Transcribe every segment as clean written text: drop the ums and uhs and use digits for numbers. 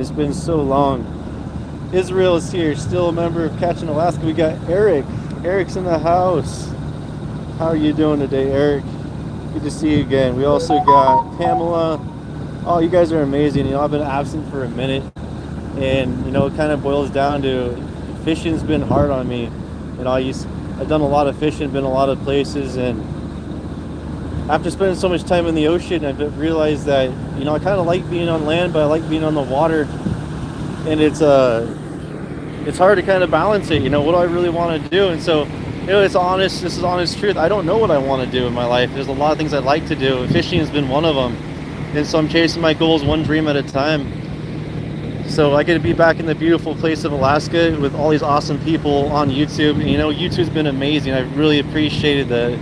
It's been so long. Israel is here, still a member of Catching Alaska. We got Eric. Eric's in the house. How are you doing today, Eric? Good to see you again. We also got Pamela. Oh, you guys are amazing. I've been absent for a minute, and it kind of boils down to fishing's been hard on me. I've done a lot of fishing, been a lot of places, and after spending so much time in the ocean, I've realized that I kind of like being on land, but I like being on the water, and it's hard to kind of balance it. What do I really want to do? And so, it's honest. This is honest truth. I don't know what I want to do in my life. There's a lot of things I'd like to do. Fishing has been one of them, and so I'm chasing my goals one dream at a time. So I get to be back in the beautiful place of Alaska with all these awesome people on YouTube. And, YouTube's been amazing. I've really appreciated the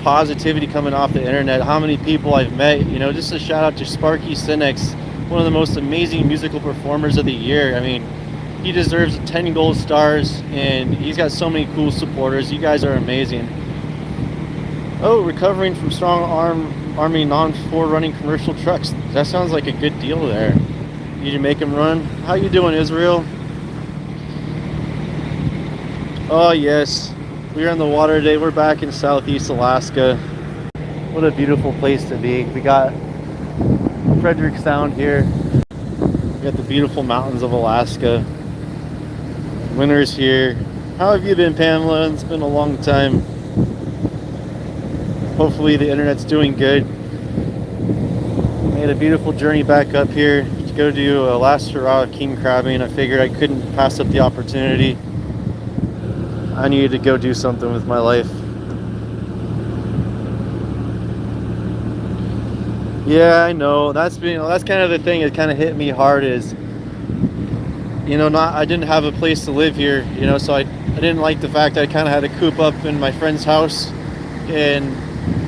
positivity coming off the internet. How many people I've met. Just a shout out to Sparky Sinex, one of the most amazing musical performers of the year. I mean, he deserves 10 gold stars, and he's got so many cool supporters. You guys are amazing. Oh, recovering from strong army non-4 running commercial trucks. That sounds like a good deal there. You can make him run. How you doing, Israel? Oh yes, we're in the water today. We're back in Southeast Alaska. What a beautiful place to be. We got Frederick Sound here. We got the beautiful mountains of Alaska. Winter's here. How have you been, Pamela? It's been a long time. Hopefully the internet's doing good. Made a beautiful journey back up here to go do a last hurrah of king crabbing. I figured I couldn't pass up the opportunity. I needed to go do something with my life. Yeah, I know. That's kind of the thing that kind of hit me hard is, I didn't have a place to live here, so I didn't like the fact that I kind of had to coop up in my friend's house and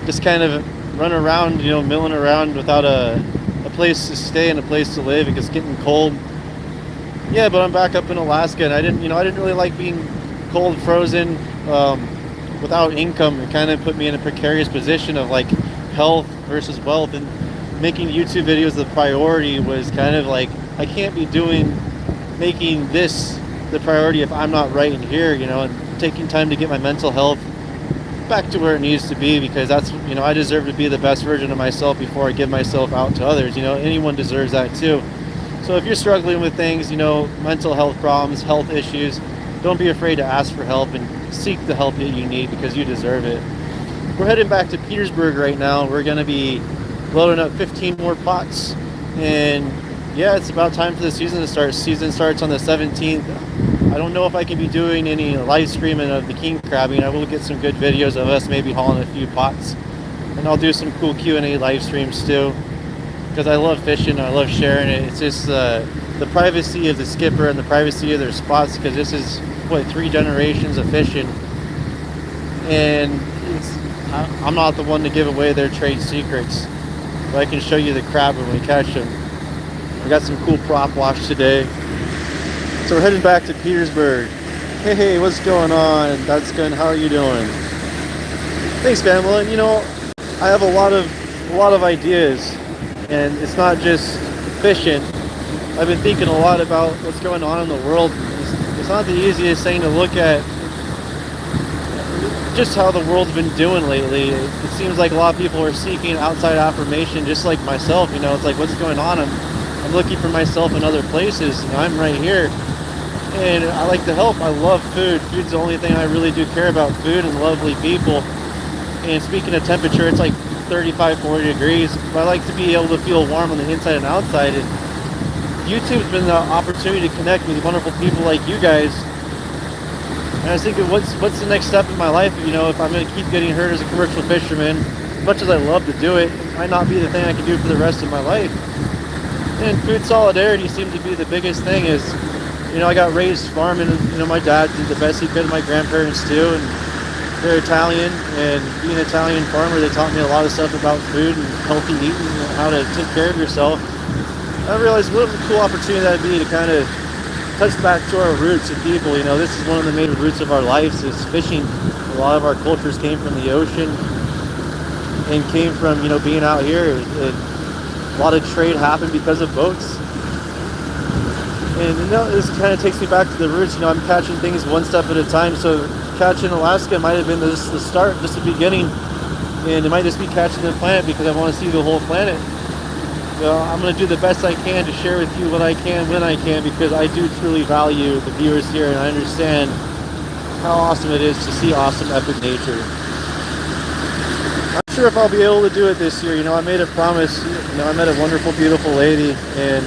just kind of run around, milling around without a place to stay and a place to live. It gets getting cold. Yeah, but I'm back up in Alaska, and I didn't really like being cold, frozen, without income. It kind of put me in a precarious position of like health versus wealth, and making YouTube videos the priority was kind of like, I can't be making this the priority if I'm not right in here, and taking time to get my mental health back to where it needs to be, because that's, I deserve to be the best version of myself before I give myself out to others. Anyone deserves that too. So if you're struggling with things, mental health problems, health issues, don't be afraid to ask for help and seek the help that you need, because you deserve it. We're heading back to Petersburg right now. We're going to be loading up 15 more pots, and yeah, it's about time for the season to start. Season starts on the 17th. I don't know if I can be doing any live streaming of the king crabbing. I will get some good videos of us maybe hauling a few pots, and I'll do some cool Q&A live streams too, because I love fishing. I love sharing it. It's just the privacy of the skipper and the privacy of their spots, because this is 3 generations of fishing, and I'm not the one to give away their trade secrets, but I can show you the crab when we catch them. We got some cool prop wash today. So we're heading back to Petersburg. Hey, what's going on? That's good. How are you doing? Thanks, Pamela. I have a lot of ideas, and it's not just fishing. I've been thinking a lot about what's going on in the world. It's not the easiest thing to look at, just how the world's been doing lately. It seems like a lot of people are seeking outside affirmation, just like myself. It's like, what's going on? I'm looking for myself in other places. I'm right here, and I like to help. I love food. Food's the only thing I really do care about. Food and lovely people. And speaking of temperature, it's like 35, 40 degrees. But I like to be able to feel warm on the inside and outside. And YouTube's been the opportunity to connect with wonderful people like you guys. And I was thinking, what's the next step in my life? If I'm going to keep getting hurt as a commercial fisherman, as much as I love to do it, it might not be the thing I can do for the rest of my life. And food solidarity seemed to be the biggest thing. Is, I got raised farming. My dad did the best he could, and my grandparents too, and they're Italian. And being an Italian farmer, they taught me a lot of stuff about food and healthy eating and how to take care of yourself. I realized what a cool opportunity that'd be to kind of touch back to our roots of people. This is one of the main roots of our lives, is fishing. A lot of our cultures came from the ocean and came from, being out here. A lot of trade happened because of boats. And this kind of takes me back to the roots. I'm catching things one step at a time. So catching Alaska might have been the start, just the beginning, and it might just be catching the planet because I want to see the whole planet. I'm going to do the best I can to share with you what I can when I can, because I do truly value the viewers here, and I understand how awesome it is to see awesome, epic nature. I'm not sure if I'll be able to do it this year. I made a promise. I met a wonderful, beautiful lady, and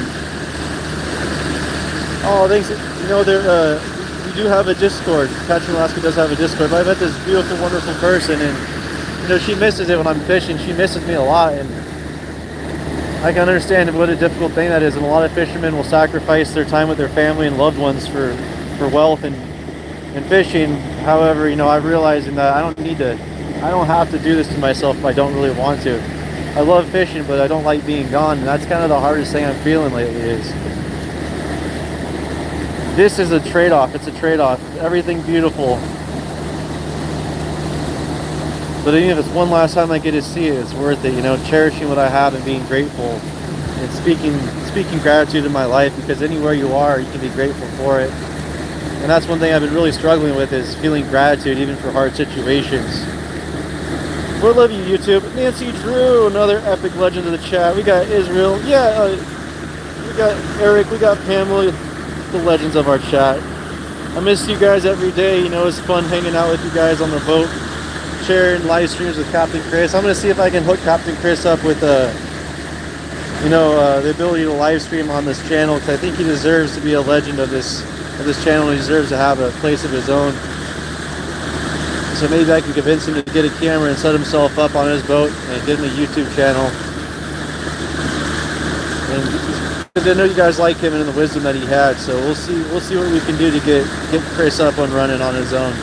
thanks. We do have a Discord. Catching Alaska does have a Discord. But I met this beautiful, wonderful person, and she misses it when I'm fishing. She misses me a lot, and I can understand what a difficult thing that is. And a lot of fishermen will sacrifice their time with their family and loved ones for wealth and fishing. However, I'm realizing that I don't have to do this to myself if I don't really want to. I love fishing, but I don't like being gone, and that's kind of the hardest thing I'm feeling lately is. This is a trade-off. It's a trade-off. Everything beautiful. But even if it's one last time I get to see it, it's worth it. Cherishing what I have and being grateful and speaking gratitude in my life, because anywhere you are, you can be grateful for it. And that's one thing I've been really struggling with, is feeling gratitude even for hard situations. We love you, YouTube. Nancy Drew, another epic legend of the chat. We got Israel. We got Eric. We got Pamela. The legends of our chat. I miss you guys every day. It's fun hanging out with you guys on the boat, sharing live streams with Captain Chris. I'm going to see if I can hook Captain Chris up with the ability to live stream on this channel, because I think he deserves to be a legend of this channel. He deserves to have a place of his own. So maybe I can convince him to get a camera and set himself up on his boat and get him a YouTube channel. Because I know you guys like him and the wisdom that he had, so we'll see what we can do to get Chris up and running on his own.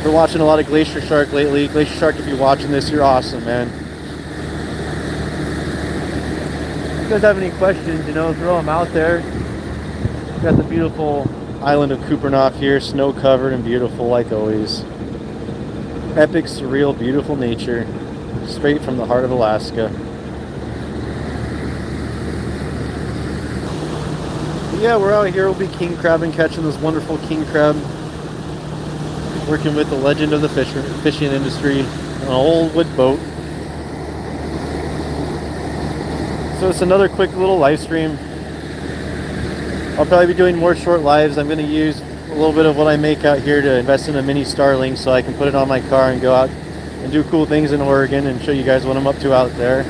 We're watching a lot of Glacier Shark lately. Glacier Shark, if you're watching this, you're awesome, man. If you guys have any questions, throw them out there. We've got the beautiful island of Kupernoff here, snow covered and beautiful like always. Epic, surreal, beautiful nature, straight from the heart of Alaska. Yeah, we're out here. We'll be king crabbing, catching this wonderful king crab. Working with the legend of the fishing industry on an old wood boat. So it's another quick little live stream. I'll probably be doing more short lives. I'm going to use a little bit of what I make out here to invest in a mini Starlink so I can put it on my car and go out and do cool things in Oregon and show you guys what I'm up to out there.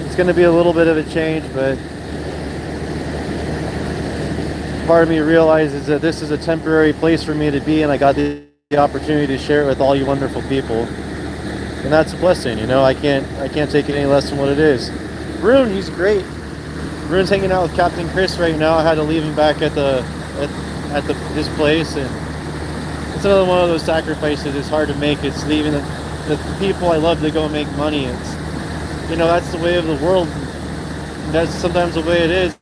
It's going to be a little bit of a change, but part of me realizes that this is a temporary place for me to be, and I got the opportunity to share it with all you wonderful people, and that's a blessing. I can't take it any less than what it is. Rune, he's great. Rune's hanging out with Captain Chris right now. I had to leave him back at his place, and it's another one of those sacrifices. It's hard to make. It's leaving the people I love to go make money. It's that's the way of the world. That's sometimes the way it is.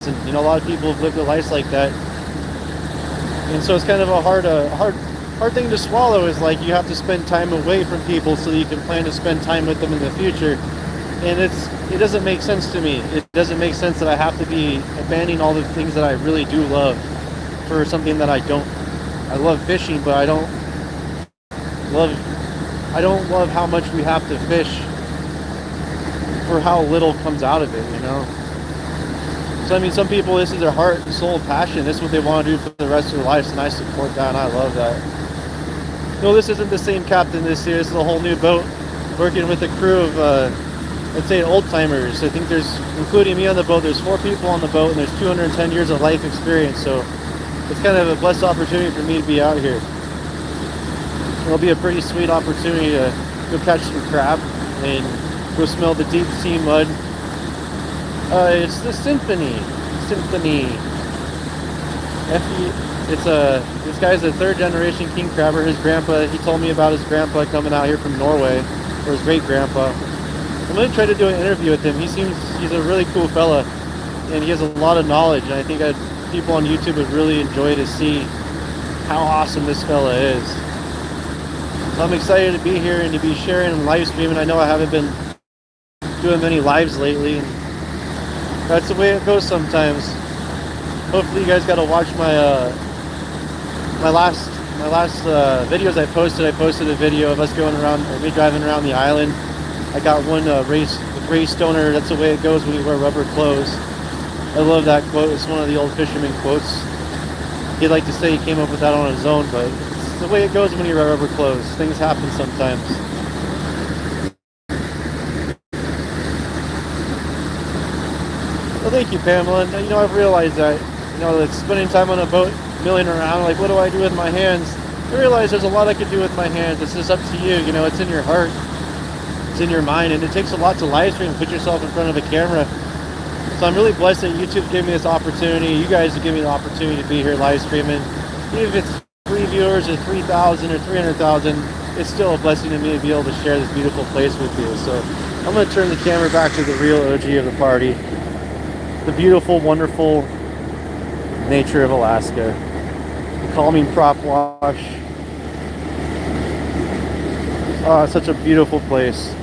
And a lot of people have lived their lives like that, and so it's kind of a hard thing to swallow. Is like you have to spend time away from people so that you can plan to spend time with them in the future, and it doesn't make sense to me. It doesn't make sense that I have to be abandoning all the things that I really do love for something that I don't. I love fishing, but I don't love how much we have to fish for how little comes out of it. So some people, this is their heart and soul passion. This is what they want to do for the rest of their lives, and I support that, and I love that. This isn't the same captain this year. This is a whole new boat, working with a crew of, let's say, old-timers. I think including me on the boat, there's 4 people on the boat, and there's 210 years of life experience, so it's kind of a blessed opportunity for me to be out here. It'll be a pretty sweet opportunity to go catch some crab and go smell the deep sea mud. It's the Symphony. This guy's a 3rd generation king crabber. His grandpa, he told me about his grandpa coming out here from Norway, or his great grandpa. I'm going to try to do an interview with him. He's a really cool fella, and he has a lot of knowledge, and I think people on YouTube would really enjoy to see how awesome this fella is. So I'm excited to be here and to be sharing and live streaming. I know I haven't been doing many lives lately, and that's the way it goes sometimes. Hopefully you guys got to watch my last videos I posted. I posted a video of us going around, or me driving around the island. I got one race with Ray Stoner. That's the way it goes when you wear rubber clothes. I love that quote. It's one of the old fisherman quotes. He'd like to say he came up with that on his own, but it's the way it goes when you wear rubber clothes. Things happen sometimes. Well, thank you, Pamela. And, I've realized that, that spending time on a boat, milling around, like, what do I do with my hands? I realize there's a lot I could do with my hands. It's just up to you. It's in your heart. It's in your mind. And it takes a lot to live stream, put yourself in front of a camera. So I'm really blessed that YouTube gave me this opportunity. You guys have given me the opportunity to be here live streaming. Even if it's 3 viewers or 3,000 or 300,000, it's still a blessing to me to be able to share this beautiful place with you. So I'm going to turn the camera back to the real OG of the party. The beautiful, wonderful nature of Alaska. The calming prop wash. Oh, it's such a beautiful place.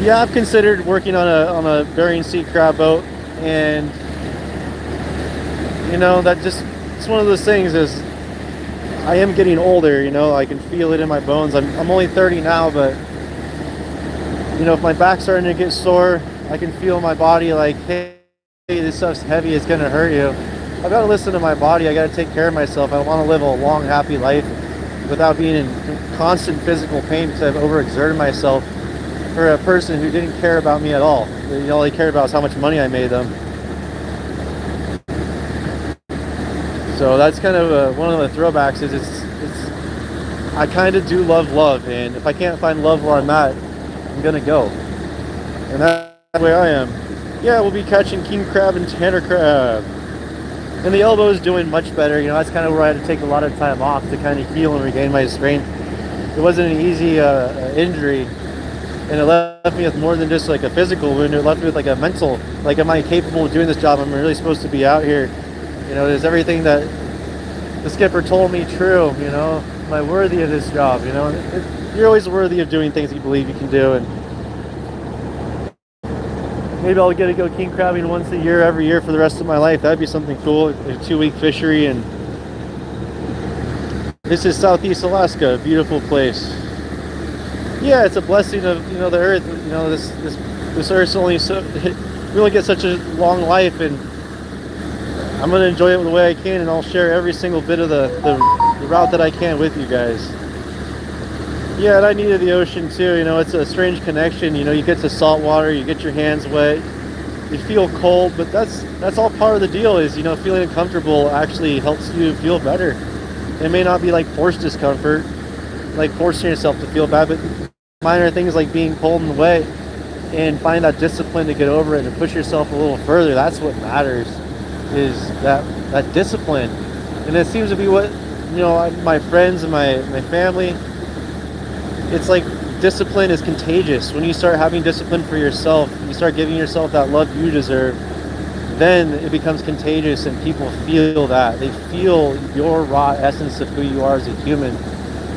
Yeah, I've considered working on a Bering Sea crab boat, and that just, it's one of those things. Is I am getting older, I can feel it in my bones. I'm only 30 now, but if my back's starting to get sore, I can feel my body like, hey, this stuff's heavy, it's gonna hurt you. I've got to listen to my body. I got to take care of myself. I want to live a long, happy life without being in constant physical pain because I've overexerted myself for a person who didn't care about me at all. All they cared about is how much money I made them. So that's kind of one of the throwbacks. Is it's I kind of do love, and if I can't find love where I'm at, I'm gonna go. And that's the way I am. Yeah, we'll be catching king crab and tanner crab. And the elbow is doing much better. That's kind of where I had to take a lot of time off to kind of heal and regain my strength. It wasn't an easy injury, and it left me with more than just like a physical wound. It left me with like a mental, like, am I capable of doing this job? I'm really supposed to be out here. Is everything that the skipper told me true? Am I worthy of this job? You're always worthy of doing things you believe you can do, and maybe I'll get to go king crabbing once a year, every year for the rest of my life. That'd be something cool. A 2-week fishery. And this is Southeast Alaska, a beautiful place. Yeah, it's a blessing of the earth. This earth's only so, we only get such a long life, and I'm gonna enjoy it the way I can, and I'll share every single bit of the route that I can with you guys. Yeah, and I needed the ocean too. It's a strange connection. You get to salt water, you get your hands wet, you feel cold, but that's all part of the deal. Is feeling uncomfortable actually helps you feel better. It may not be like forced discomfort, like forcing yourself to feel bad, but minor things like being cold and wet, and find that discipline to get over it and push yourself a little further. That's what matters, is that discipline. And it seems to be what my friends and my family. It's like discipline is contagious. When you start having discipline for yourself, you start giving yourself that love you deserve, then it becomes contagious, and people feel that. They feel your raw essence of who you are as a human.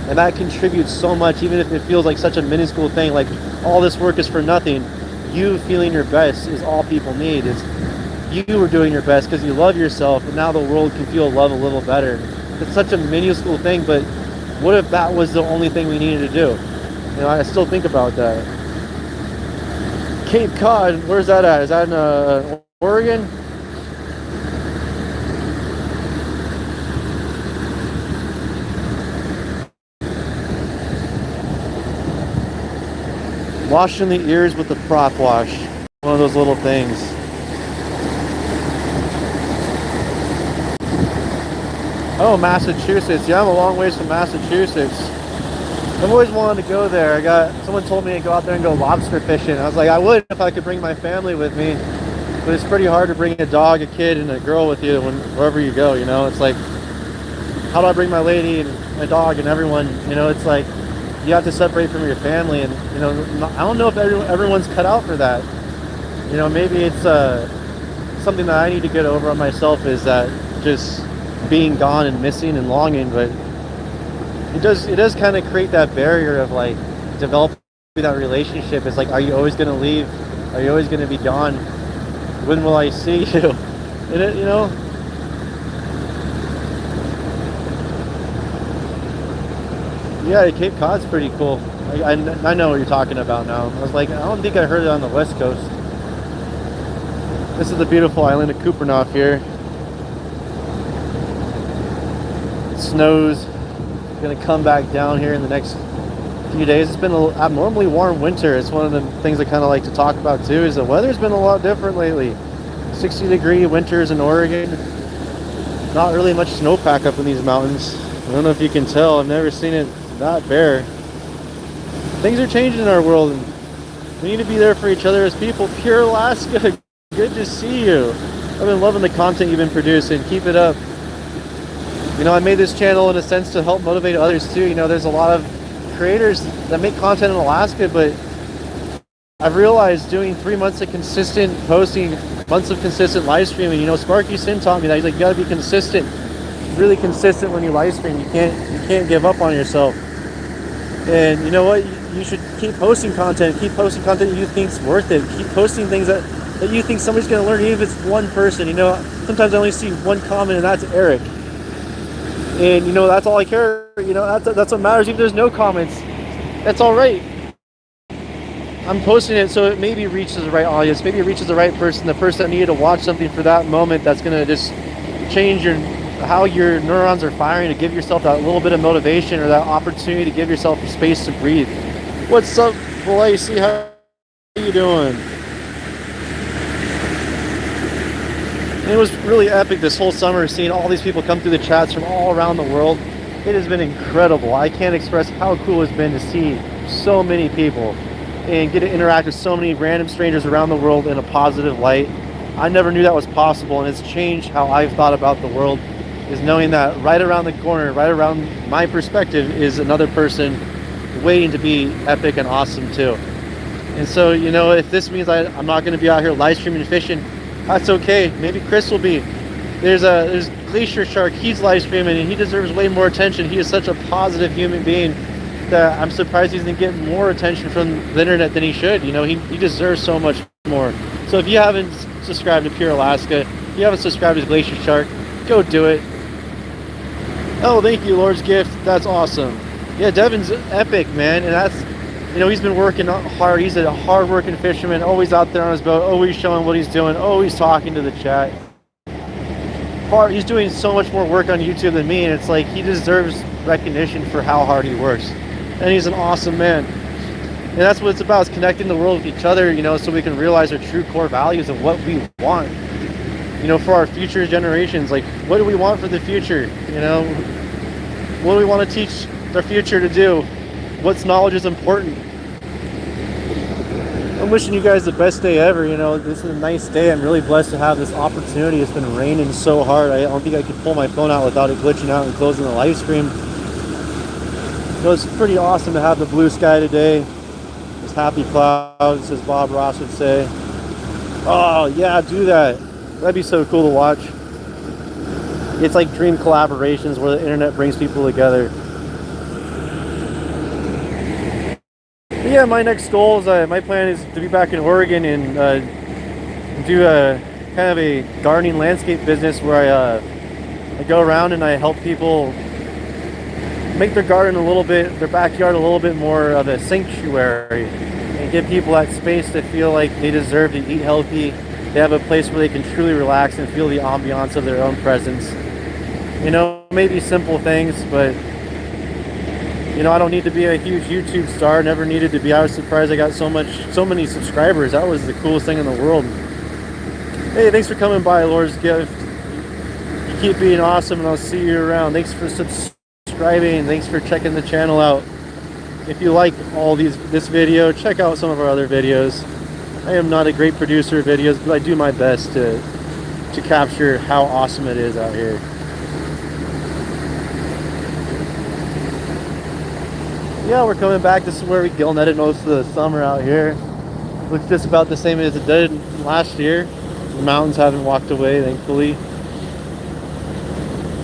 And that contributes so much, even if it feels like such a minuscule thing, like all this work is for nothing. You feeling your best is all people need. It's you were doing your best because you love yourself, and now the world can feel love a little better. It's such a minuscule thing, but what if that was the only thing we needed to do? I still think about that. Cape Cod, where's that at? Is that in Oregon? Washing the ears with the prop wash. One of those little things. Oh, Massachusetts. Yeah, I'm a long ways from Massachusetts. I've always wanted to go there. Someone told me to go out there and go lobster fishing. I was like, I would if I could bring my family with me. But it's pretty hard to bring a dog, a kid, and a girl with you wherever you go, It's like, how do I bring my lady and my dog and everyone? It's like, you have to separate from your family. And, I don't know if everyone's cut out for that. Maybe it's something that I need to get over on myself, is that just being gone and missing and longing. But it does kind of create that barrier of like developing that relationship. It's like, are you always going to leave? Are you always going to be gone? When will I see you? And it, yeah, Cape Cod's pretty cool. I know what you're talking about now. I was like, I don't think I heard it on the West Coast. This is the beautiful island of Kupernoff here. Snow's gonna come back down here in the next few days. It's been an abnormally warm winter. It's one of the things I kind of like to talk about too, is the weather's been a lot different lately. 60-degree winters in Oregon. Not really much snowpack up in these mountains. I don't know if you can tell. I've never seen it that bare. Things are changing in our world, and we need to be there for each other as people. Pure Alaska, good to see you. I've been loving the content you've been producing. Keep it up. I made this channel in a sense to help motivate others too. There's a lot of creators that make content in Alaska, but I've realized doing 3 months of consistent posting, months of consistent live streaming, Sparky Sin taught me that. He's like, you gotta be consistent, really consistent when you live stream. You can't give up on yourself. And you know what? You should keep posting content. Keep posting content that you think's worth it. Keep posting things that you think somebody's gonna learn, even if it's one person. Sometimes I only see one comment, and that's Eric. And that's all I care. That's what matters. Even if there's no comments, that's all right. I'm posting it so it maybe reaches the right audience. Maybe it reaches the right person, the person that needed to watch something for that moment. That's gonna just change how your neurons are firing, to give yourself that little bit of motivation or that opportunity to give yourself space to breathe. What's up, Lacey? How are you doing? And it was really epic this whole summer, seeing all these people come through the chats from all around the world. It has been incredible. I can't express how cool it's been to see so many people and get to interact with so many random strangers around the world in a positive light. I never knew that was possible, and it's changed how I've thought about the world, is knowing that right around the corner, right around my perspective, is another person waiting to be epic and awesome too. And so, if this means I'm not going to be out here live streaming and fishing, that's okay. Maybe Chris will be. There's Glacier Shark. He's live streaming, and he deserves way more attention. He is such a positive human being that I'm surprised he's going to get more attention from the internet than he should. He deserves so much more. So if you haven't subscribed to Pure Alaska, if you haven't subscribed to Glacier Shark, go do it. Oh, thank you, Lord's Gift. That's awesome. Yeah, Devin's epic, man. And that's, he's been working hard. He's a hard-working fisherman, always out there on his boat, always showing what he's doing, always talking to the chat. He's doing so much more work on YouTube than me, and it's like he deserves recognition for how hard he works. And he's an awesome man. And that's what it's about, is connecting the world with each other, so we can realize our true core values of what we want. For our future generations. Like, what do we want for the future? What do we want to teach our future to do? What's knowledge is important? I'm wishing you guys the best day ever. This is a nice day. I'm really blessed to have this opportunity. It's been raining so hard. I don't think I could pull my phone out without it glitching out and closing the live stream. It's pretty awesome to have the blue sky today. There's happy clouds, as Bob Ross would say. Oh, yeah, do that. That'd be so cool to watch. It's like dream collaborations where the internet brings people together. But yeah, my next goal is, my plan is to be back in Oregon and do a kind of a gardening landscape business where I go around and I help people make their garden their backyard a little bit more of a sanctuary, and give people that space to feel like they deserve to eat healthy. They have a place where they can truly relax and feel the ambiance of their own presence. Maybe simple things, but I don't need to be a huge YouTube star. Never needed to be. I was surprised I got so many subscribers. That was the coolest thing in the world. Hey, thanks for coming by, Lord's Gift. You keep being awesome, and I'll see you around. Thanks for subscribing. Thanks for checking the channel out. If you like this video, check out some of our other videos. I am not a great producer of videos, but I do my best to capture how awesome it is out here. Yeah, we're coming back. This is where we gill netted most of the summer out here. Looks just about the same as it did last year. The mountains haven't walked away, thankfully.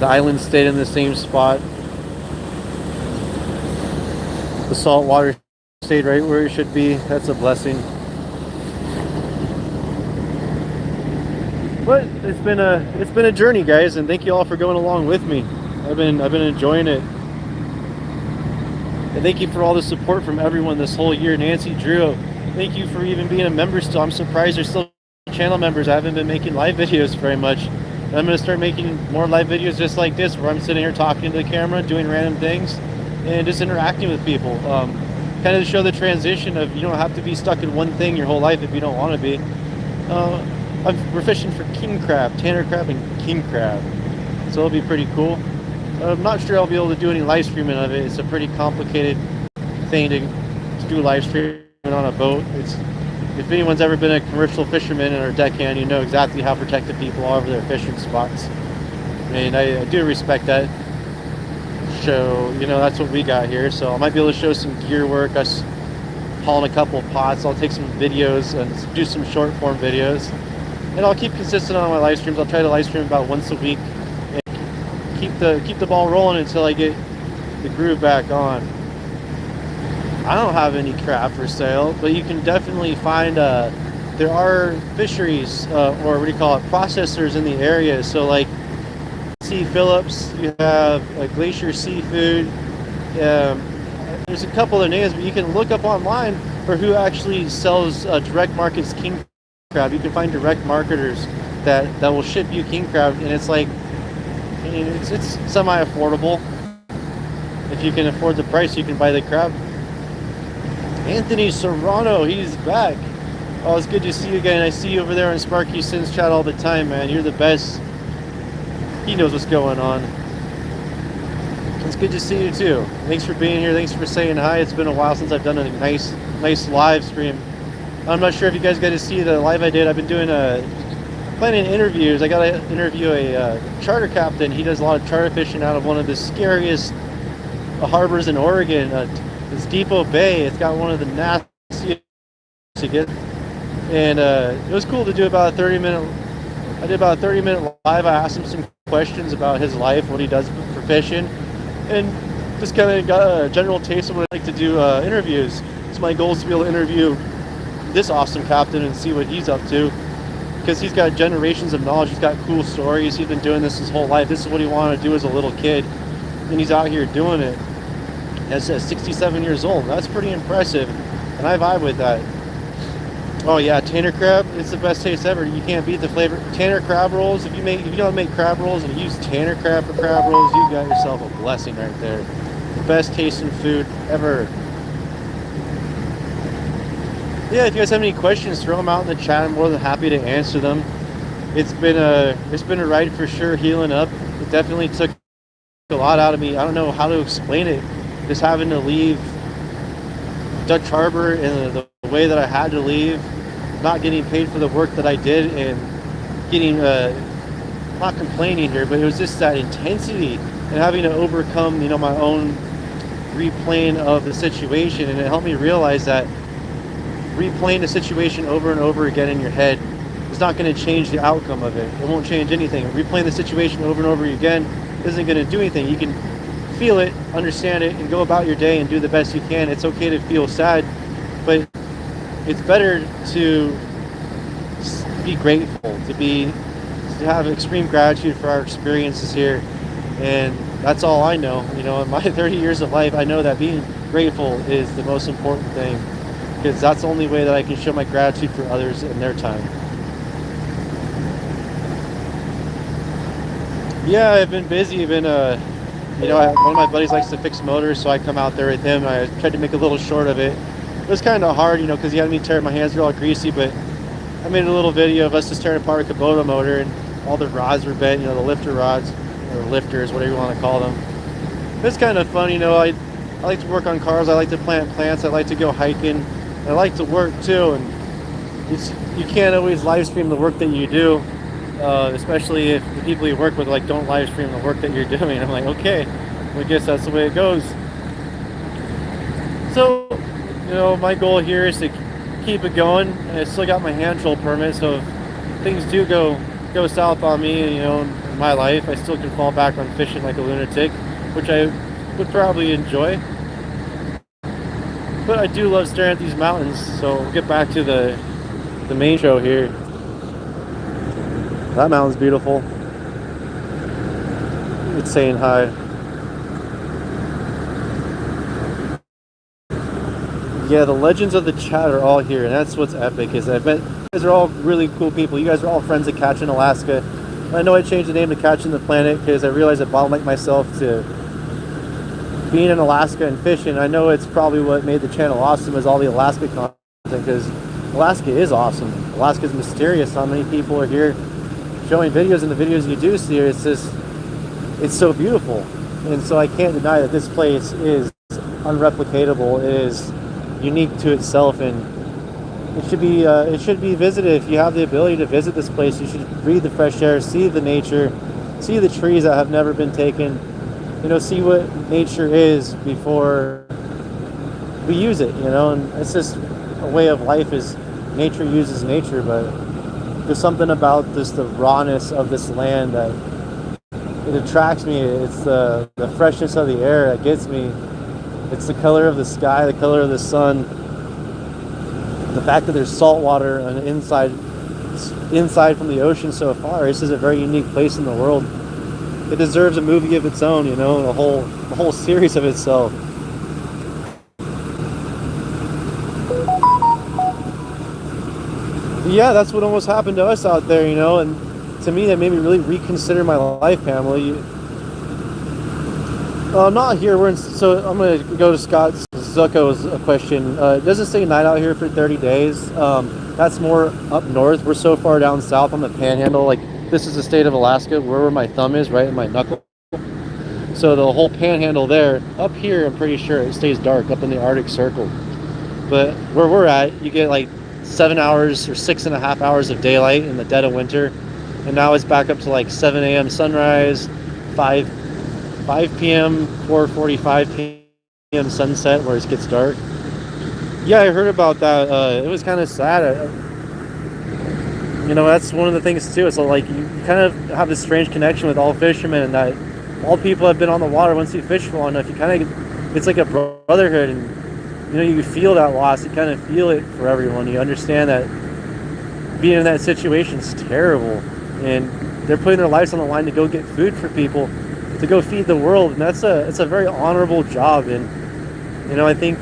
The island stayed in the same spot. The salt water stayed right where it should be. That's a blessing. But it's been a journey, guys, and thank you all for going along with me. I've been enjoying it. And thank you for all the support from everyone this whole year. Nancy, Drew, thank you for even being a member still. I'm surprised there's still channel members. I haven't been making live videos very much. And I'm going to start making more live videos just like this, where I'm sitting here talking to the camera, doing random things, and just interacting with people. Kind of to show the transition of you don't have to be stuck in one thing your whole life if you don't want to be. We're fishing for king crab, tanner crab, and king crab. So it'll be pretty cool. I'm not sure I'll be able to do any live streaming of it. It's a pretty complicated thing to do live streaming on a boat. If anyone's ever been a commercial fisherman or deckhand, you know exactly how protected people are over their fishing spots. I mean, I do respect that. So, you know, that's what we got here. So I might be able to show some gear work, us hauling a couple of pots. I'll take some videos and do some short form videos. And I'll keep consistent on my live streams. I'll try to live stream about once a week. Keep the ball rolling until I get the groove back on. I don't have any crab for sale, but you can definitely find there are fisheries or what do you call it, processors in the area. So like C. Phillips, you have Glacier Seafood. There's a couple of names, but you can look up online for who actually sells direct markets king crab. You can find direct marketers that will ship you king crab, and it's like, I mean, it's semi-affordable. If you can afford the price, you can buy the crab. Anthony Serrano, he's back. Oh, it's good to see you again. I see you over there on Sparky Sins chat all the time, man. You're the best. He knows what's going on. It's good to see you too. Thanks for being here. Thanks for saying hi. It's been a while since I've done a nice live stream. I'm not sure if you guys got to see the live I did. I've been doing planning interviews. I got to interview a charter captain. He does a lot of charter fishing out of one of the scariest harbors in Oregon. It's Depot Bay. It's got one of the nastiest to get. And it was cool to do about a 30-minute. I did about a 30-minute live. I asked him some questions about his life, what he does for fishing, and just kind of got a general taste of what I like to do interviews. So my goal is to be able to interview this awesome captain and see what he's up to, because he's got generations of knowledge. He's got cool stories. He's been doing this his whole life. This is what he wanted to do as a little kid, and he's out here doing it as 67 years old. That's pretty impressive, and I vibe with that. Oh yeah, tanner crab, it's the best taste ever. You can't beat the flavor. Tanner crab rolls, if you don't make crab rolls and use tanner crab for crab rolls, you got yourself a blessing right there. The best tasting food ever. Yeah, if you guys have any questions, throw them out in the chat. I'm more than happy to answer them. It's been a ride for sure, healing up. It definitely took a lot out of me. I don't know how to explain it. Just having to leave Dutch Harbor in the way that I had to leave, not getting paid for the work that I did, and getting not complaining here, but it was just that intensity and having to overcome, you know, my own replaying of the situation. And it helped me realize that replaying the situation over and over again in your head is not going to change the outcome of it. It won't change anything. Replaying the situation over and over again isn't going to do anything. You can feel it, understand it, and go about your day and do the best you can. It's okay to feel sad, but it's better to be grateful, to have extreme gratitude for our experiences here. And that's all I know. You know, in my 30 years of life, I know that being grateful is the most important thing, because that's the only way that I can show my gratitude for others in their time. Yeah, I've been busy. I've been, you know, one of my buddies likes to fix motors, so I come out there with him. I tried to make a little short of it. It was kind of hard, you know, because he had me tear my hands were all greasy, but I made a little video of us just tearing apart a Kubota motor, and all the rods were bent, you know, the lifter rods, or lifters, whatever you want to call them. It's kind of fun, you know. I like to work on cars. I like to plant plants. I like to go hiking. I like to work too, and you can't always live stream the work that you do, especially if the people you work with like don't live stream the work that you're doing. I'm like, okay, well, I guess that's the way it goes. So, you know, my goal here is to keep it going. And I still got my hand troll permit, so if things do go south on me, you know, in my life, I still can fall back on fishing like a lunatic, which I would probably enjoy. But I do love staring at these mountains, so we'll get back to the main show here. That mountain's beautiful. It's saying hi. Yeah, the legends of the chat are all here, and that's what's epic. Is I've met you guys are all really cool people. You guys are all friends at Catching Alaska. I know I changed the name to Catching the Planet because I realized I bottlenecked myself to being in Alaska and fishing. I know it's probably what made the channel awesome is all the Alaska content, because Alaska is awesome. Alaska is mysterious. How many people are here showing videos, and the videos you do see, it's so beautiful. And so I can't deny that this place is unreplicatable. It is unique to itself, and it should be visited. If you have the ability to visit this place, you should breathe the fresh air, see the nature, see the trees that have never been taken, see what nature is before we use it, and it's just a way of life. Is nature uses nature, but there's something about the rawness of this land that it attracts me. It's the freshness of the air that gets me. It's the color of the sky, the color of the sun, the fact that there's salt water on the inside from the ocean so far. This is a very unique place in the world. It deserves a movie of its own, a whole series of itself. Yeah, that's what almost happened to us out there, and to me that made me really reconsider my life, Pamela. I'm not here. So I'm going to go to Scott Zucco's question. It doesn't say night out here for 30 days. That's more up north. We're so far down south on the panhandle. Like, this is the state of Alaska, where my thumb is, right in my knuckle. So the whole panhandle there. Up here, I'm pretty sure it stays dark up in the Arctic Circle. But where we're at, you get like 7 hours or 6.5 hours of daylight in the dead of winter. And now it's back up to like 7 a.m. sunrise, 5 p.m., 4:45 p.m. sunset, where it gets dark. Yeah, I heard about that. It was kind of sad. That's one of the things too. It's like you kind of have this strange connection with all fishermen, and that all people have been on the water. Once you fish for long enough, you kind of, it's like a brotherhood, and you feel that loss. You kind of feel it for everyone. You understand that being in that situation is terrible, and they're putting their lives on the line to go get food for people, to go feed the world, and it's a very honorable job. And I think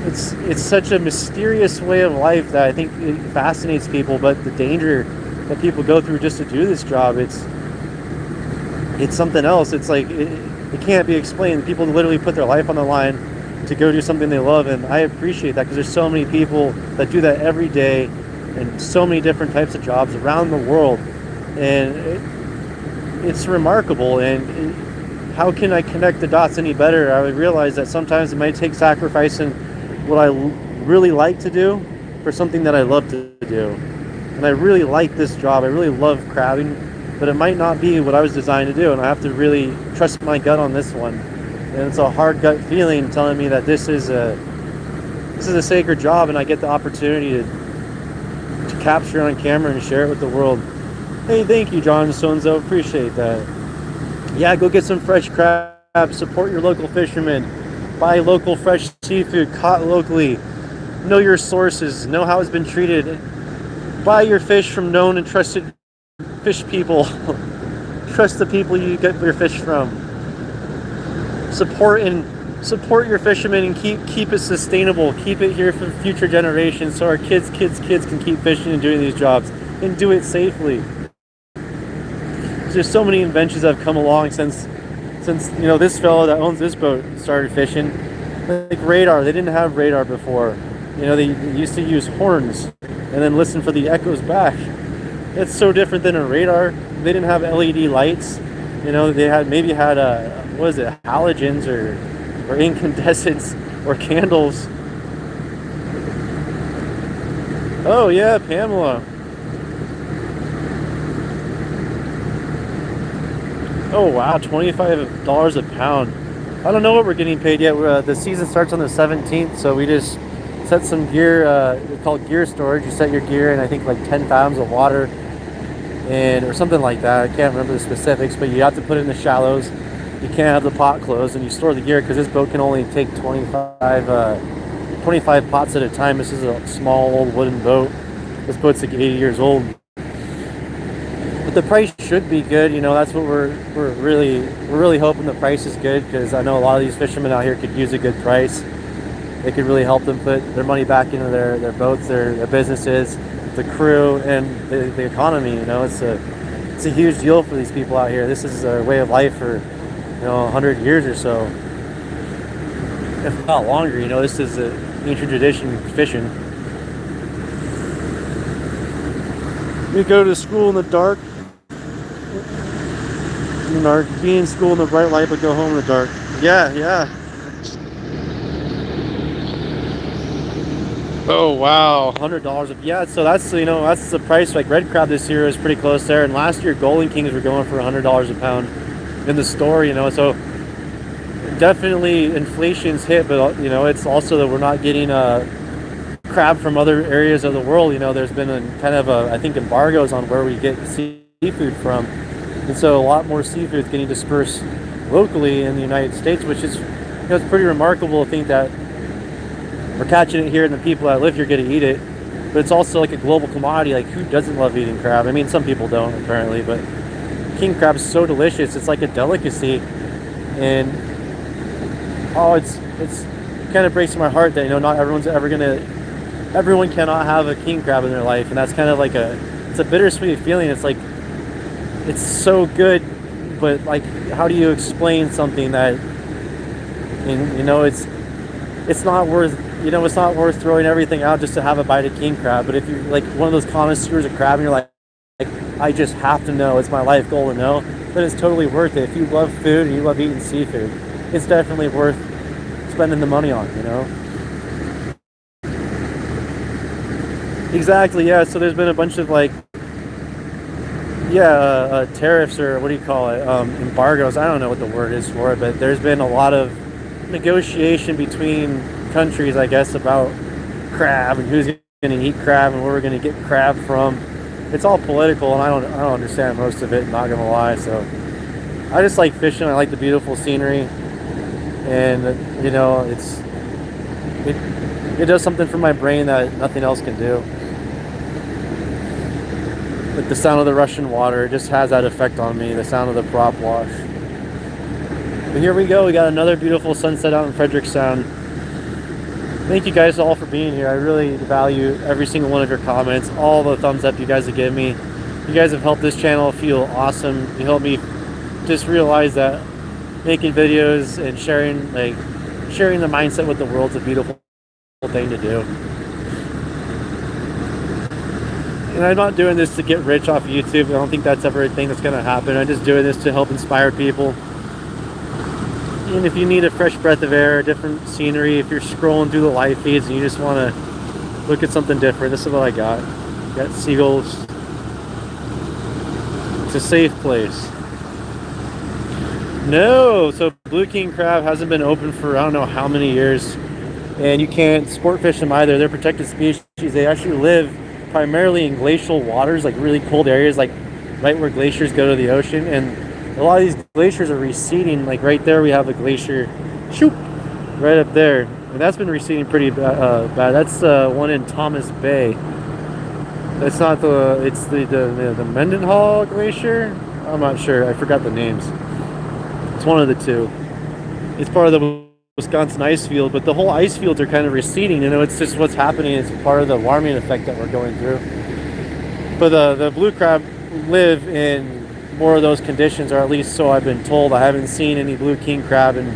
it's such a mysterious way of life that I think it fascinates people. But the danger that people go through just to do this job, it's something else. It's like it can't be explained. People literally put their life on the line to go do something they love, and I appreciate that, because there's so many people that do that every day, and so many different types of jobs around the world, and it's remarkable. And how can I connect the dots any better? I would realize that sometimes it might take sacrificing what I really like to do for something that I love to do. And I really like this job. I really love crabbing, but it might not be what I was designed to do, and I have to really trust my gut on this one. And it's a hard gut feeling telling me that this is a sacred job, and I get the opportunity to capture it on camera and share it with the world. Hey, thank you, John Sonzo. Appreciate that. Yeah, go get some fresh crab. Support your local fishermen. Buy local fresh seafood caught locally. Know your sources. Know how it's been treated. Buy your fish from known and trusted fish people. Trust the people you get your fish from. Support your fishermen, and keep it sustainable. Keep it here for future generations, so our kids can keep fishing and doing these jobs, and do it safely. There's so many inventions that have come along since this fellow that owns this boat started fishing. Like radar, they didn't have radar before. They used to use horns and then listen for the echoes back. It's so different than a radar. They didn't have LED lights. They had halogens or incandescents or candles. Oh yeah, Pamela. Oh wow, $25 a pound. I don't know what we're getting paid yet. The season starts on the 17th, so we just set some gear. It's called gear storage. You set your gear in, I think, like 10 fathoms of water, or something like that. I can't remember the specifics, but you have to put it in the shallows. You can't have the pot closed, and you store the gear because this boat can only take 25 pots at a time. This is a small old wooden boat. This boat's like 80 years old. But the price should be good. That's what we're really hoping the price is good, because I know a lot of these fishermen out here could use a good price. It could really help them put their money back into their boats, their businesses, the crew, and the economy. It's a huge deal for these people out here. This is their way of life for 100 years or so, if not longer. This is an ancient tradition, fishing. We go to school in the dark, be in school in the bright light, but go home in the dark. Yeah. Oh wow, $100. Yeah, so that's the price. Like red crab this year is pretty close there, and last year golden kings were going for $100 a pound in the store. So definitely inflation's hit, but it's also that we're not getting crab from other areas of the world. There's been I think embargoes on where we get seafood from, and so a lot more seafood is getting dispersed locally in the United States, which is it's pretty remarkable to think that we're catching it here and the people that live here get to eat it. But it's also like a global commodity. Like, who doesn't love eating crab? I mean, some people don't apparently, but king crab is so delicious. It's like a delicacy, and it's kind of breaks my heart that not everyone cannot have a king crab in their life, and that's kind of like it's a bittersweet feeling. It's like it's so good, but like, how do you explain something that it's not worth it's not worth throwing everything out just to have a bite of king crab. But if you're like one of those connoisseurs of crab and you're like I just have to know, it's my life goal to know, then it's totally worth it. If you love food and you love eating seafood, it's definitely worth spending the money on. Exactly, yeah. So there's been a bunch of tariffs, or what do you call it, embargoes. I don't know what the word is for it, but there's been a lot of negotiation between countries, I guess, about crab and who's going to eat crab and where we're going to get crab from. It's all political, and I don't understand most of it, not gonna lie. So I just like fishing. I like the beautiful scenery, and it does something for my brain that nothing else can do. Like the sound of the rushing water, it just has that effect on me. The sound of the prop wash. But here we go. We got another beautiful sunset out in Frederick Sound. Thank you guys all for being here. I really value every single one of your comments, all the thumbs up you guys have given me. You guys have helped this channel feel awesome. You helped me just realize that making videos and sharing the mindset with the world's a beautiful thing to do. And I'm not doing this to get rich off YouTube. I don't think that's ever a thing that's going to happen. I'm just doing this to help inspire people. And if you need a fresh breath of air, a different scenery, if you're scrolling through the live feeds and you just want to look at something different, this is what I got. Got seagulls. It's a safe place. No, so blue king crab hasn't been open for I don't know how many years, and you can't sport fish them either. They're protected species. They actually live primarily in glacial waters, like really cold areas, like right where glaciers go to the ocean, and a lot of these glaciers are receding. Like right there we have a glacier, shoop, right up there, and that's been receding pretty bad. That's one in Thomas Bay. That's not it's the Mendenhall Glacier. I'm not sure, I forgot the names. It's one of the two. It's part of the Wisconsin ice field, but the whole ice fields are kind of receding. It's just what's happening. It's part of the warming effect that we're going through. But the blue crab live in more of those conditions, or at least so I've been told. I haven't seen any blue king crab in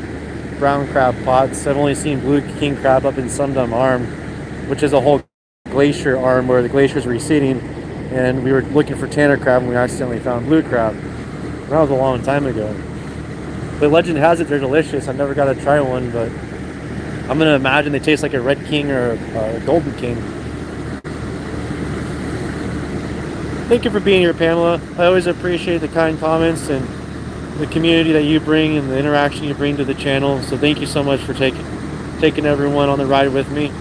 brown crab pots. I've only seen blue king crab up in Sundom Arm, which is a whole glacier arm where the glacier is receding, and we were looking for tanner crab and we accidentally found blue crab. That was a long time ago. But legend has it they're delicious. I've never got to try one, but I'm going to imagine they taste like a red king or a golden king. Thank you for being here, Pamela. I always appreciate the kind comments and the community that you bring and the interaction you bring to the channel. So thank you so much for taking everyone on the ride with me.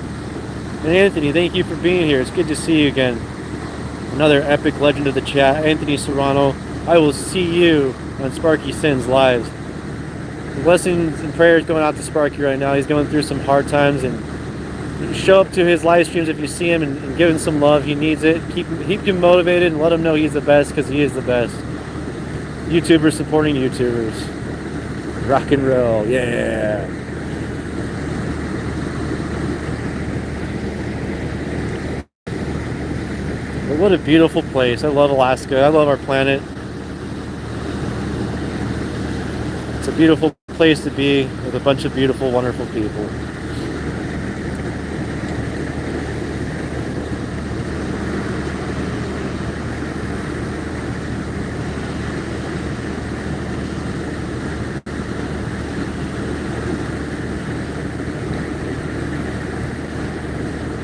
And Anthony, thank you for being here. It's good to see you again. Another epic legend of the chat, Anthony Serrano. I will see you on Sparky Sins Lives. Blessings and prayers going out to Sparky right now. He's going through some hard times, and show up to his live streams if you see him and give him some love. He needs it. Keep him motivated and let him know he's the best, because he is the best. YouTubers supporting YouTubers. Rock and roll, yeah. But what a beautiful place. I love Alaska. I love our planet. It's a beautiful place to be with a bunch of beautiful, wonderful people.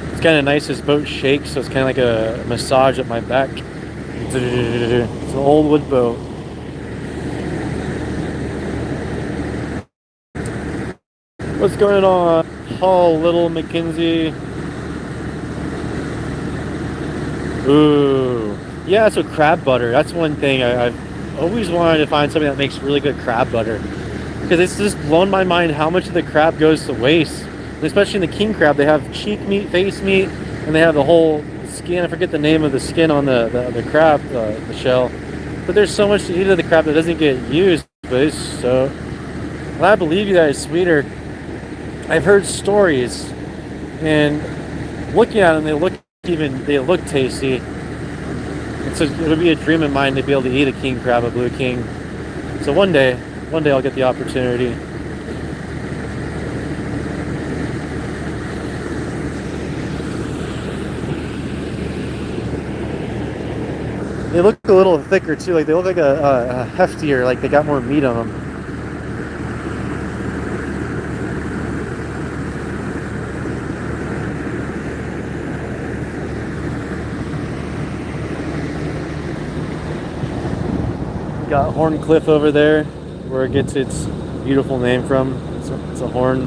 It's kind of nice. This boat shakes, so it's kind of like a massage up my back. It's an old wood boat. What's going on? Hall, Little, McKinsey. Ooh. Yeah, so crab butter. That's one thing I've always wanted to find something that makes really good crab butter. Because it's just blown my mind how much of the crab goes to waste. Especially in the king crab, they have cheek meat, face meat, and they have the whole skin. I forget the name of the skin on the crab, the shell. But there's so much to eat of the crab that doesn't get used. But it's so... And I believe you that it's sweeter. I've heard stories, and looking at them, they look tasty. And so it'll be a dream of mine to be able to eat a king crab, a blue king. So one day I'll get the opportunity. They look a little thicker too, like they look like a heftier, like they got more meat on them. Got Horn Cliff over there, where it gets its beautiful name from. It's a horn.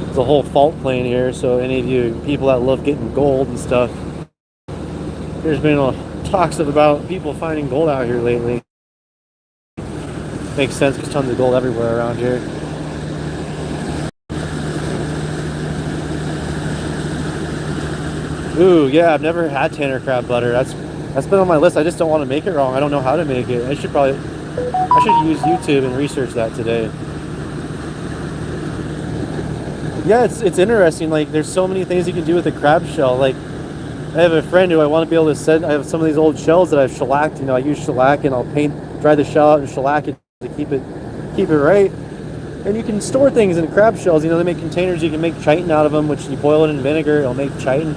It's a whole fault plane here, so any of you people that love getting gold and stuff, there's been talks about people finding gold out here lately. Makes sense, because tons of gold everywhere around here. Ooh, yeah, I've never had Tanner crab butter. That's been on my list. I just don't want to make it wrong. I don't know how to make it. I should use YouTube and research that today. Yeah, it's interesting. Like, there's so many things you can do with a crab shell. Like, I have a friend who I want to be able to send. I have some of these old shells that I've shellacked. I use shellac, and I'll dry the shell out and shellac it to keep it right. And you can store things in crab shells. They make containers. You can make chitin out of them, which you boil it in vinegar. It'll make chitin.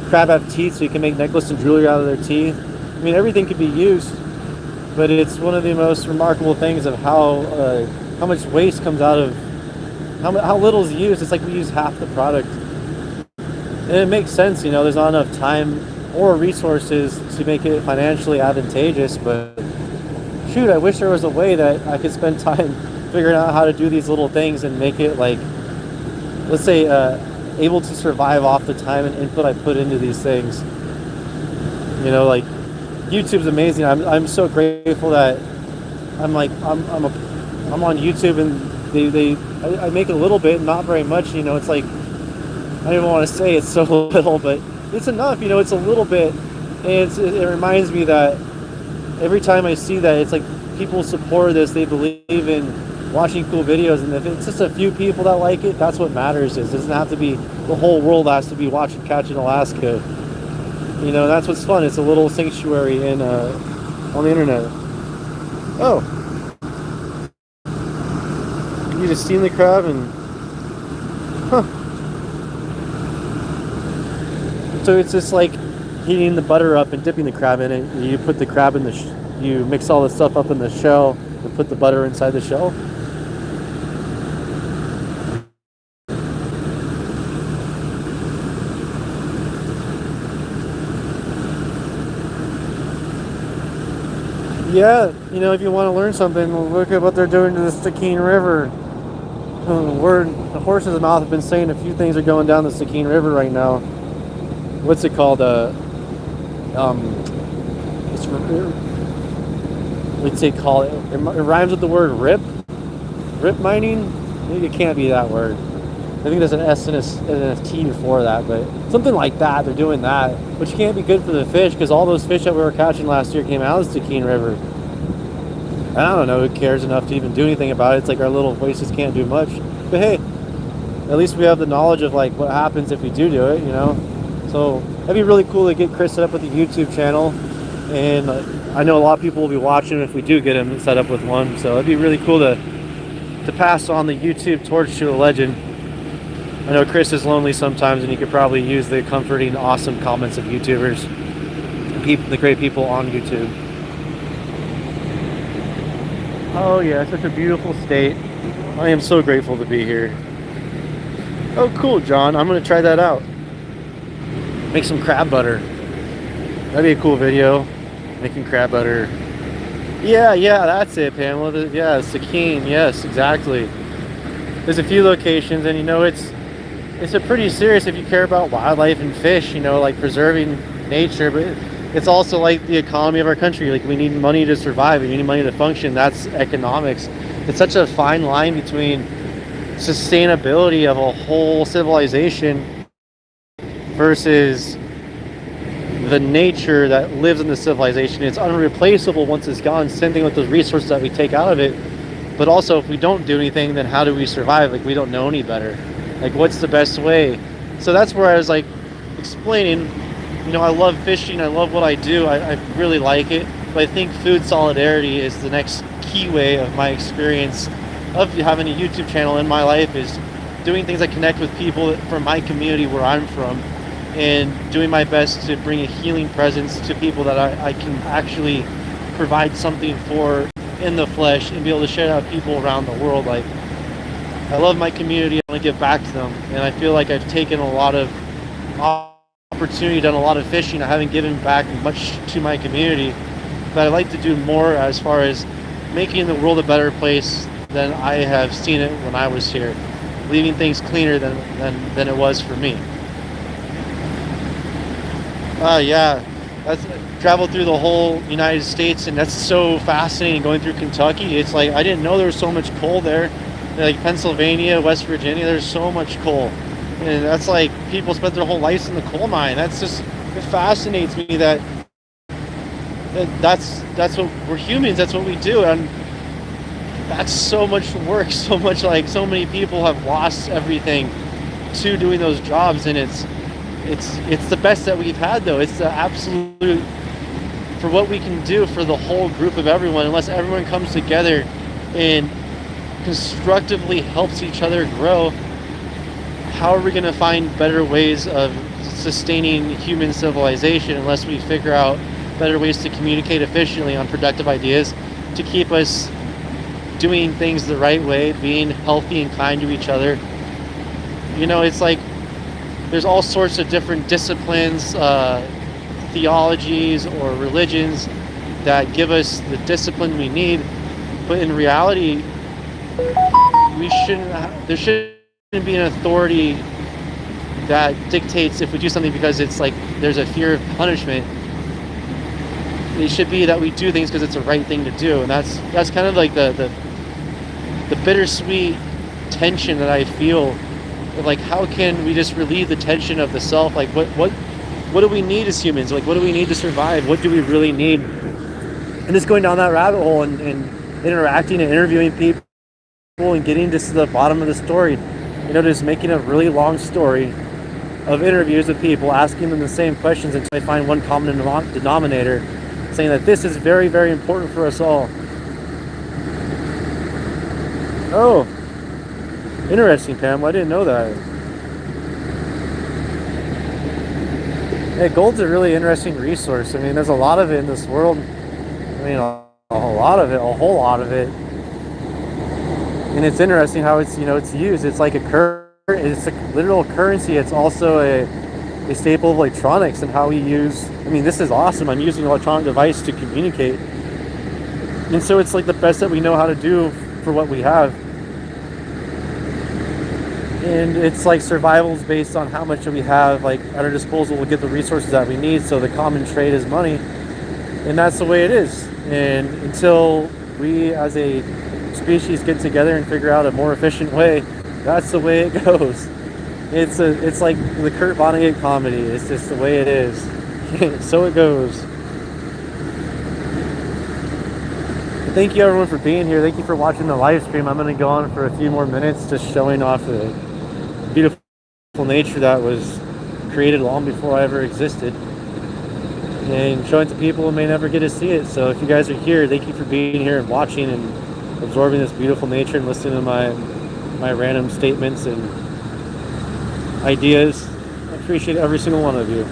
Crab have teeth, so you can make necklace and jewelry out of their teeth. I mean, everything could be used, but it's one of the most remarkable things of how much waste comes out of how little is used. It's like we use half the product, and it makes sense. There's not enough time or resources to make it financially advantageous. But shoot, I wish there was a way that I could spend time figuring out how to do these little things and make it, like, let's say, able to survive off the time and input I put into these things. Like, YouTube's amazing. I'm so grateful that I'm on YouTube, and I make a little bit, not very much. It's like, I don't even want to say it's so little, but it's enough. It's a little bit, and it reminds me that every time I see that, it's like people support this. They believe in watching cool videos, and if it's just a few people that like it, that's what matters. It doesn't have to be the whole world has to be watching Catching Alaska. That's what's fun. It's a little sanctuary on the internet. Oh, you just steam the crab and So it's just like heating the butter up and dipping the crab in it. You put the crab in you mix all the stuff up in the shell and put the butter inside the shell. Yeah, if you want to learn something, look at what they're doing to the Stikine River. The horse's mouth have been saying a few things are going down the Stikine River right now. What's it called? What's it called? It rhymes with the word rip. Rip mining? Maybe it can't be that word. I think there's an S and a T before that, but something like that. They're doing that, which can't be good for the fish because all those fish that we were catching last year came out of the Keene River. And I don't know who cares enough to even do anything about it. It's like our little voices can't do much. But hey, at least we have the knowledge of like what happens if we do it, you know? So that'd be really cool to get Chris set up with a YouTube channel. And I know a lot of people will be watching if we do get him set up with one. So it'd be really cool to pass on the YouTube torch to a legend. I know Chris is lonely sometimes, and he could probably use the comforting, awesome comments of YouTubers, the great people on YouTube. Oh yeah, such a beautiful state. I am so grateful to be here. Oh cool, John. I'm gonna try that out. Make some crab butter. That'd be a cool video. Making crab butter. Yeah, that's it, Pamela. Yeah, it's the Keene. Yes, exactly. There's a few locations, and you know, it's a pretty serious if you care about wildlife and fish, you know, like preserving nature, but it's also like the economy of our country. Like we need money to survive, we need money to function. That's economics. It's such a fine line between sustainability of a whole civilization versus the nature that lives in the civilization. It's unreplaceable once it's gone. Same thing with the resources that we take out of it. But also, if we don't do anything, then how do we survive? Like, we don't know any better. Like, what's the best way? So that's where I was like explaining, you know, I love fishing, I love what I do, I really like it, but I think food solidarity is the next key way of my experience of having a YouTube channel in my life, is doing things that connect with people from my community where I'm from, and doing my best to bring a healing presence to people that I can actually provide something for in the flesh and be able to share that with people around the world. Like, I love my community, I want to give back to them, and I feel like I've taken a lot of opportunity, done a lot of fishing. I haven't given back much to my community, but I'd like to do more as far as making the world a better place than I have seen it when I was here, leaving things cleaner than it was for me. Yeah, that's traveled through the whole United States, and that's so fascinating. Going through Kentucky, it's like I didn't know there was so much coal there. Like Pennsylvania, West Virginia, there's so much coal, and that's like people spent their whole lives in the coal mine. That's just, it fascinates me that's what we're humans. That's what we do, and that's so much work, so much, like, so many people have lost everything to doing those jobs, and it's the best that we've had, though. It's the absolute, for what we can do for the whole group of everyone. Unless everyone comes together and constructively helps each other grow, how are we going to find better ways of sustaining human civilization unless we figure out better ways to communicate efficiently on productive ideas to keep us doing things the right way, being healthy and kind to each other? You know, it's like there's all sorts of different disciplines, theologies or religions that give us the discipline we need, but in reality, there shouldn't be an authority that dictates if we do something because it's like there's a fear of punishment. It should be that we do things because it's the right thing to do, and that's kind of like the bittersweet tension that I feel. Like, how can we just relieve the tension of the self? Like, what do we need as humans? Like, what do we need to survive? What do we really need? And just going down that rabbit hole and interacting and interviewing people and getting just to the bottom of the story. You know, just making a really long story of interviews with people, asking them the same questions until I find one common denominator, saying that this is very, very important for us all. Oh, interesting, Pam. I didn't know that. Yeah, gold's a really interesting resource. I mean, there's a lot of it in this world. I mean, a whole lot of it. And it's interesting how it's, you know, it's used. It's like it's a literal currency. It's also a staple of electronics and how we use. I mean, this is awesome. I'm using an electronic device to communicate. And so it's like the best that we know how to do for what we have. And it's like survival is based on how much we have, like, at our disposal to get the resources that we need. So the common trade is money, and that's the way it is. And until we as a species get together and figure out a more efficient way That's the way it goes. It's like the Kurt Vonnegut comedy. It's just the way it is. So it goes. Thank you everyone for being here. Thank you for watching the live stream. I'm going to go on for a few more minutes just showing off the beautiful nature that was created long before I ever existed, and showing to people who may never get to see it. So if you guys are here, thank you for being here and watching and absorbing this beautiful nature and listening to my random statements and ideas. I appreciate every single one of you.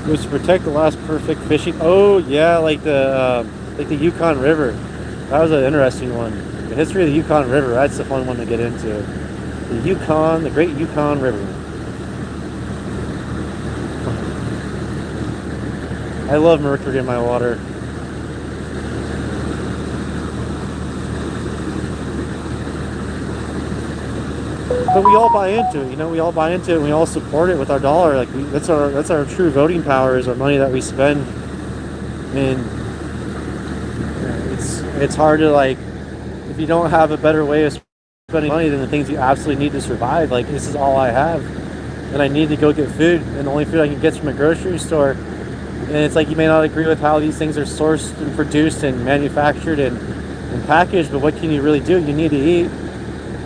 It was to protect the last perfect fishing. Oh yeah, like the Yukon River. That was an interesting one. The history of the Yukon River. That's a fun one to get into. The Yukon, the Great Yukon River. I love mercury in my water. But we all buy into it, you know. We all buy into it, and we all support it with our dollar. Like that's our true voting power, is our money that we spend. And it's hard to, like, if you don't have a better way of spending money than the things you absolutely need to survive. Like, this is all I have, and I need to go get food, and the only food I can get is from a grocery store. And it's like, you may not agree with how these things are sourced and produced and manufactured and packaged, but what can you really do? You need to eat.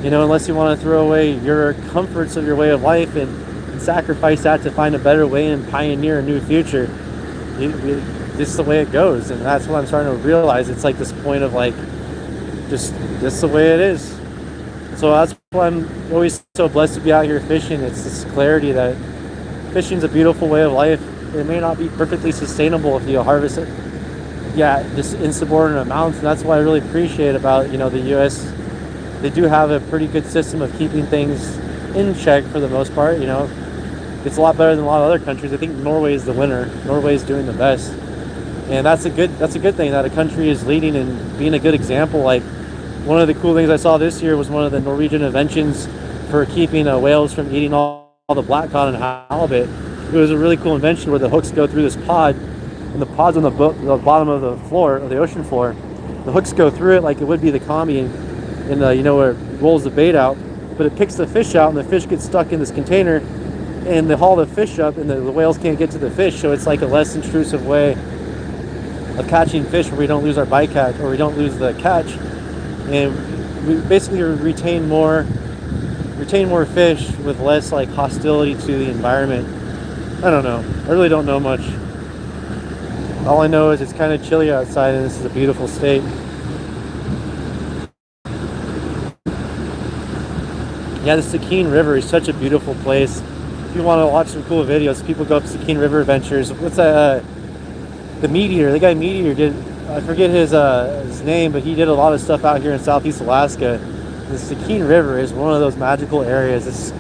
You know, unless you want to throw away your comforts of your way of life and sacrifice that to find a better way and pioneer a new future. This is the way it goes, and that's what I'm starting to realize. It's like this point of, like, just this is the way it is. So that's why I'm always so blessed to be out here fishing. It's this clarity that fishing's a beautiful way of life. It may not be perfectly sustainable if you harvest it, just insubordinate amounts, and that's what I really appreciate about, you know, the U.S. They do have a pretty good system of keeping things in check for the most part. You know, it's a lot better than a lot of other countries. I think Norway is the winner. Norway is doing the best, and that's a good thing that a country is leading and being a good example. Like, one of the cool things I saw this year was one of the Norwegian inventions for keeping whales from eating all the black cod and halibut. It was a really cool invention where the hooks go through this pod, and the pod's on the bottom of the floor, of the ocean floor. The hooks go through it like it would be the commie, and you know, where it rolls the bait out, but it picks the fish out, and the fish gets stuck in this container, and they haul the fish up, and the whales can't get to the fish. So it's like a less intrusive way of catching fish, where we don't lose our bycatch, or we don't lose the catch, and we basically retain more fish with less, like, hostility to the environment. I don't know. I really don't know much. All I know is it's kind of chilly outside, and this is a beautiful state. Yeah, the Sakine River is such a beautiful place. If you want to watch some cool videos, people go up Sakine River Adventures. What's that? The Meteor. The guy Meteor did, I forget his name, but he did a lot of stuff out here in Southeast Alaska. The Sakine River is one of those magical areas.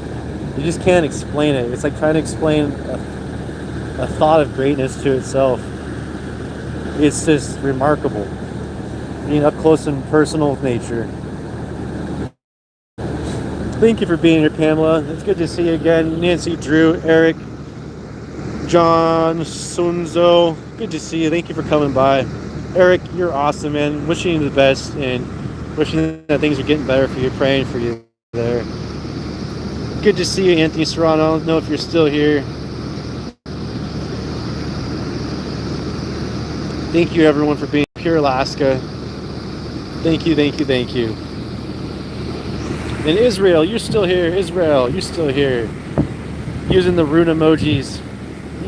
You just can't explain it. It's like trying to explain a thought of greatness to itself. It's just remarkable, being up close and personal with nature. Thank you for being here, Pamela. It's good to see you again. Nancy, Drew, Eric, John, Sunzo. Good to see you. Thank you for coming by. Eric, you're awesome, man. Wishing you the best, and wishing that things are getting better for you. Praying for you there. Good to see you, Anthony Serrano. I don't know if you're still here. Thank you, everyone, for being Pure Alaska. Thank you, thank you, thank you. And Israel, you're still here. Israel, you're still here. Using the rune emojis.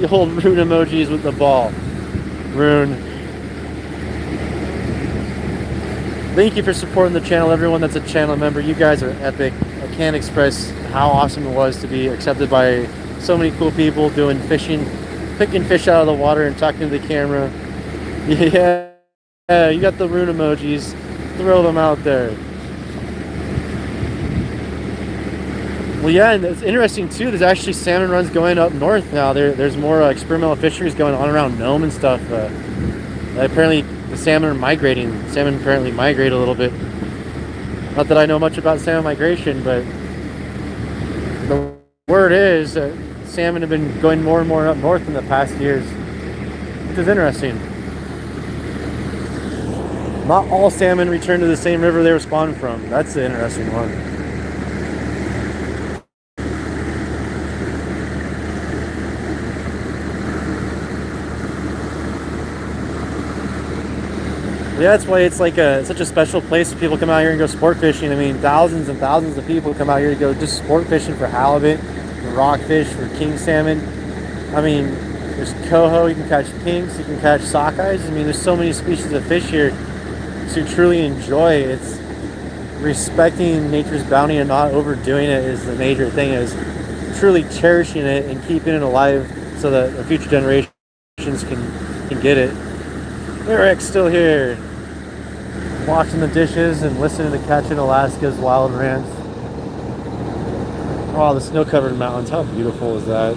You hold rune emojis with the ball. Rune. Thank you for supporting the channel, everyone that's a channel member. You guys are epic. I can't express how awesome it was to be accepted by so many cool people doing fishing, picking fish out of the water and talking to the camera. Yeah, you got the rune emojis. Throw them out there. Well, yeah, and it's interesting too. There's actually salmon runs going up north now. There's more experimental fisheries going on around Nome and stuff. Apparently, the salmon are migrating. Salmon apparently migrate a little bit. Not that I know much about salmon migration, but the word is that salmon have been going more and more up north in the past years, which is interesting. Not all salmon return to the same river they were spawned from. That's the interesting one. Yeah, that's why it's like such a special place for people come out here and go sport fishing. I mean, thousands and thousands of people come out here to go just sport fishing for halibut, for rockfish, for king salmon. I mean, there's coho, you can catch pinks, you can catch sockeyes. I mean, there's so many species of fish here to truly enjoy. It's respecting nature's bounty and not overdoing it is the major thing, is truly cherishing it and keeping it alive so that the future generations can get it. Eric's still here, washing the dishes and listening to Catching Alaska's wild rants. Oh, the snow-covered mountains, how beautiful is that?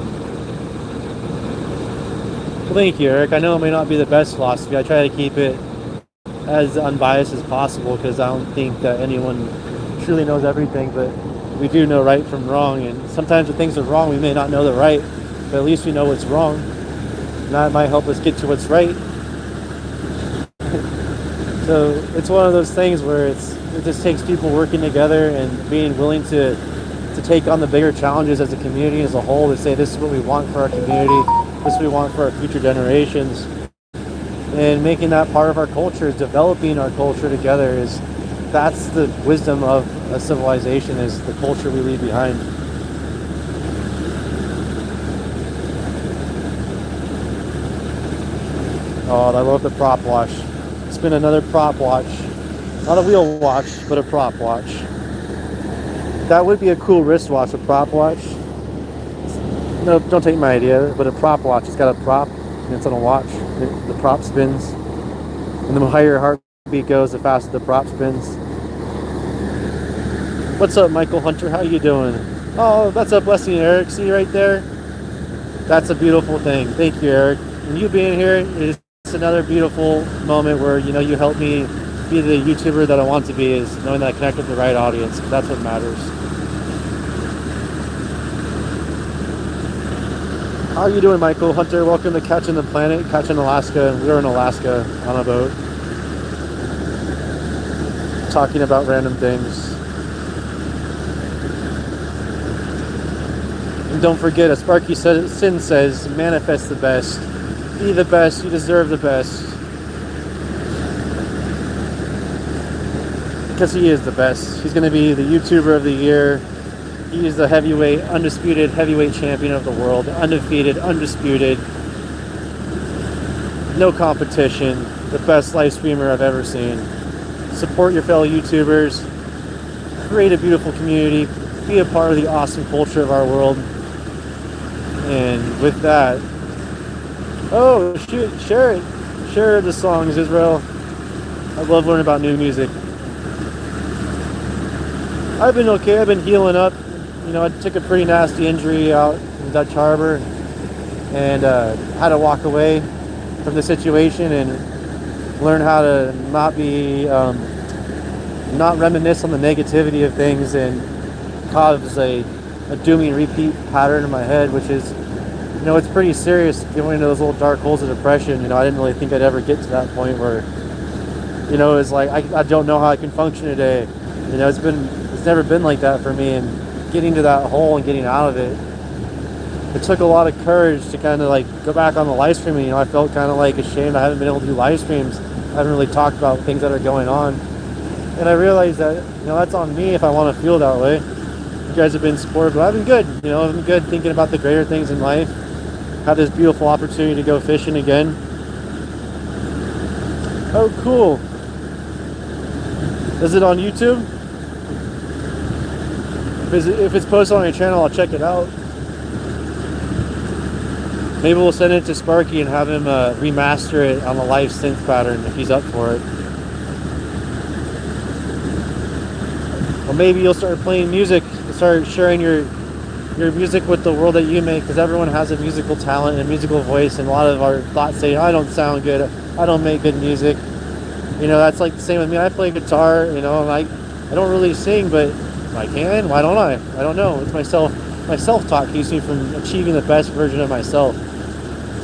Well, thank you, Eric. I know it may not be the best philosophy. I try to keep it as unbiased as possible because I don't think that anyone truly knows everything, but we do know right from wrong, and sometimes when things are wrong we may not know the right, but at least we know what's wrong, and that might help us get to what's right. So it's one of those things where it just takes people working together and being willing to take on the bigger challenges as a community as a whole, to say this is what we want for our community, this is what we want for our future generations, and making that part of our culture, developing our culture together. That's the wisdom of a civilization, is the culture we leave behind. Oh, I love the prop wash. It's been another prop watch. Not a wheel watch, but a prop watch. That would be a cool wristwatch, a prop watch. No, don't take my idea, but a prop watch. It's got a prop, and it's on a watch. The prop spins. And the higher your heartbeat goes, the faster the prop spins. What's up, Michael Hunter? How you doing? Oh, that's a blessing, Eric. See right there? That's a beautiful thing. Thank you, Eric. And you being here is another beautiful moment where, you know, you help me be the YouTuber that I want to be, is knowing that I connect with the right audience. That's what matters. How are you doing, Michael Hunter? Welcome to Catching the Planet, Catching Alaska. We're in Alaska on a boat, talking about random things. And don't forget, as Sparky Sin says, manifest the best. Be the best. You deserve the best. Because he is the best. He's going to be the YouTuber of the year. He is the heavyweight, undisputed heavyweight champion of the world. Undefeated, undisputed. No competition. The best live streamer I've ever seen. Support your fellow YouTubers. Create a beautiful community. Be a part of the awesome culture of our world. And with that, oh, shoot, share it. Share the songs, Israel. I love learning about new music. I've been okay. I've been healing up. You know, I took a pretty nasty injury out in Dutch Harbor and had to walk away from the situation and learn how to not be, not reminisce on the negativity of things and cause a dooming repeat pattern in my head, which is, you know, it's pretty serious going into those little dark holes of depression. You know, I didn't really think I'd ever get to that point where, you know, it's like, I don't know how I can function today. You know, it's never been like that for me, and getting to that hole and getting out of it, it took a lot of courage to kind of like go back on the live streaming. You know, I felt kind of like ashamed I haven't been able to do live streams. I haven't really talked about things that are going on. And I realized that, you know, that's on me if I want to feel that way. You guys have been supportive, but I've been good. You know, I've been good thinking about the greater things in life. Have this beautiful opportunity to go fishing again. Oh, cool. Is it on YouTube? If it's posted on your channel, I'll check it out. Maybe we'll send it to Sparky and have him remaster it on the live synth pattern if he's up for it. Or maybe you'll start playing music, start sharing your music with the world that you make, because everyone has a musical talent and a musical voice, and a lot of our thoughts say, I don't sound good, I don't make good music. You know, that's like the same with me. I play guitar, you know, and I don't really sing, but I can. Why don't I? I don't know. It's my self-talk keeps me from achieving the best version of myself.